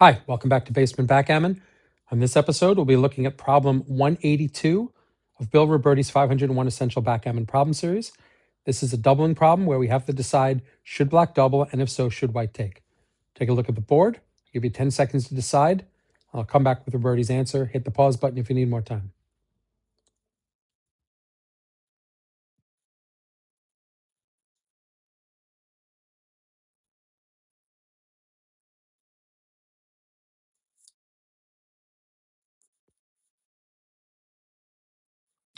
Hi, welcome back to Basement Backgammon. On this episode, we'll be looking at problem 182 of Bill Robertie's 501 Essential Backgammon Problem Series. This is a doubling problem where we have to decide should black double, and if so, should white take. Take a look at the board. I'll give you 10 seconds to decide. I'll come back with Robertie's answer. Hit the pause button if you need more time.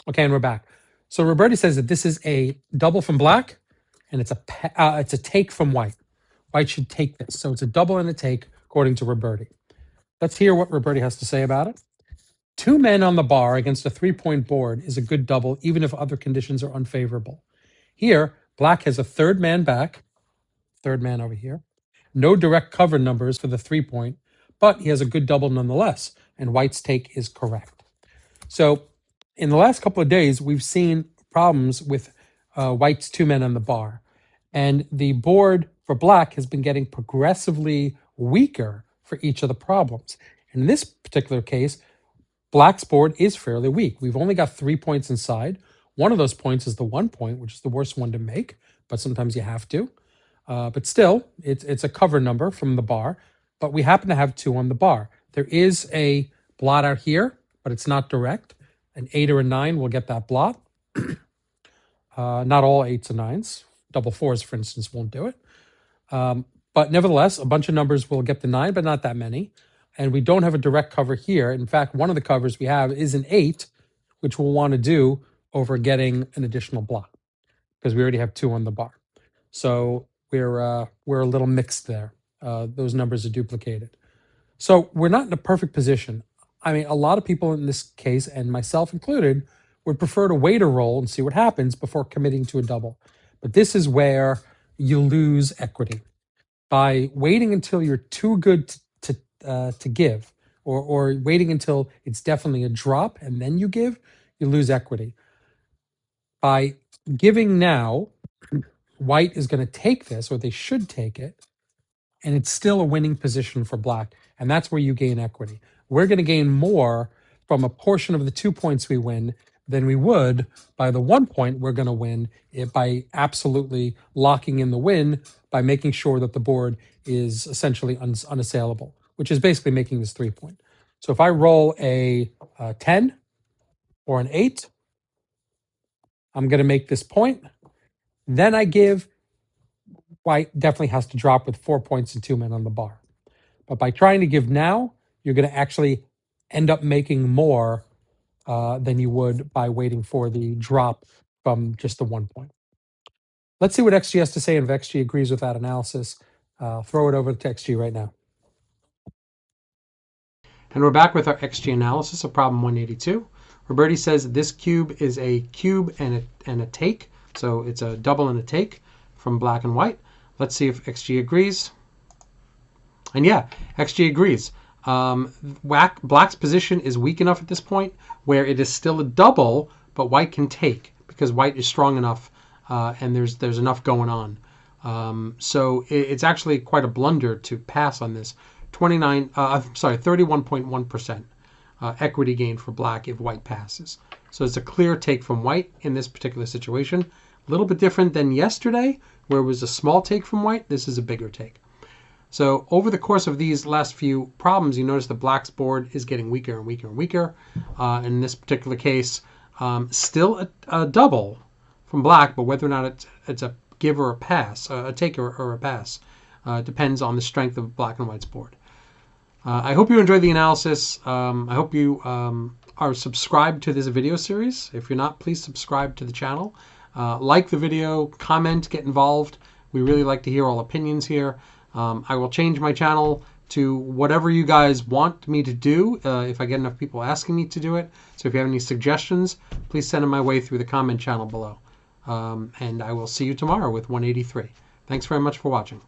Okay, and we're back. So Robertie says that this is a double from black, and it's a take from white. White should take this. So it's a double and a take, according to Robertie. Let's hear what Robertie has to say about it. Two men on the bar against a 3-point board is a good double, even if other conditions are unfavorable. Here, black has a third man back, third man over here, no direct cover numbers for the 3-point, but he has a good double nonetheless, and white's take is correct. So in the last couple of days, we've seen problems with white's two men on the bar. And the board for black has been getting progressively weaker for each of the problems. In this particular case, black's board is fairly weak. We've only got 3 points inside. One of those points is the 1 point, which is the worst one to make, but sometimes you have to. But still, it's a cover number from the bar, but we happen to have 2 on the bar. There is a blot out here, but it's not direct. An 8 or a 9 will get that blot. Not all 8s and 9s. Double 4s, for instance, won't do it. But nevertheless, a bunch of numbers will get the 9, but not that many. And we don't have a direct cover here. In fact, one of the covers we have is an 8, which we'll want to do over getting an additional block because we already have 2 on the bar. So we're a little mixed there. Those numbers are duplicated. So we're not in a perfect position. I mean, a lot of people in this case, and myself included, would prefer to wait a roll and see what happens before committing to a double. But this is where you lose equity. By waiting until you're too good to give, or waiting until it's definitely a drop and then you give, you lose equity. By giving now, white is going to take this, or they should take it, and it's still a winning position for black. And that's where you gain equity. We're going to gain more from a portion of the 2 points we win than we would by the 1 point we're going to win by absolutely locking in the win by making sure that the board is essentially unassailable, which is basically making this 3 point. So if I roll a 10 or an 8, I'm going to make this point. Then I give. White definitely has to drop with 4 points and 2 men on the bar. But by trying to give now, you're going to actually end up making more than you would by waiting for the drop from just the 1 point. Let's see what XG has to say, and if XG agrees with that analysis, throw it over to XG right now. And we're back with our XG analysis of problem 182. Robertie says this cube is a cube and a take, so it's a double and a take from black and white. Let's see if XG agrees. And yeah, XG agrees. Black's position is weak enough at this point where it is still a double, but white can take because white is strong enough and there's enough going on. So it's actually quite a blunder to pass on this. 31.1% equity gain for black if white passes. So it's a clear take from white in this particular situation. A little bit different than yesterday, where it was a small take from white. This is a bigger take. So over the course of these last few problems, you notice the black's board is getting weaker and weaker and weaker. In this particular case, still a double from black, but whether or not it's a give or a pass, a take or a pass, depends on the strength of black and white's board. I hope you enjoyed the analysis. I hope you are subscribed to this video series. If you're not, please subscribe to the channel. Like the video, comment, get involved. We really like to hear all opinions here. I will change my channel to whatever you guys want me to do if I get enough people asking me to do it. So if you have any suggestions, please send them my way through the comment channel below. And I will see you tomorrow with 183. Thanks very much for watching.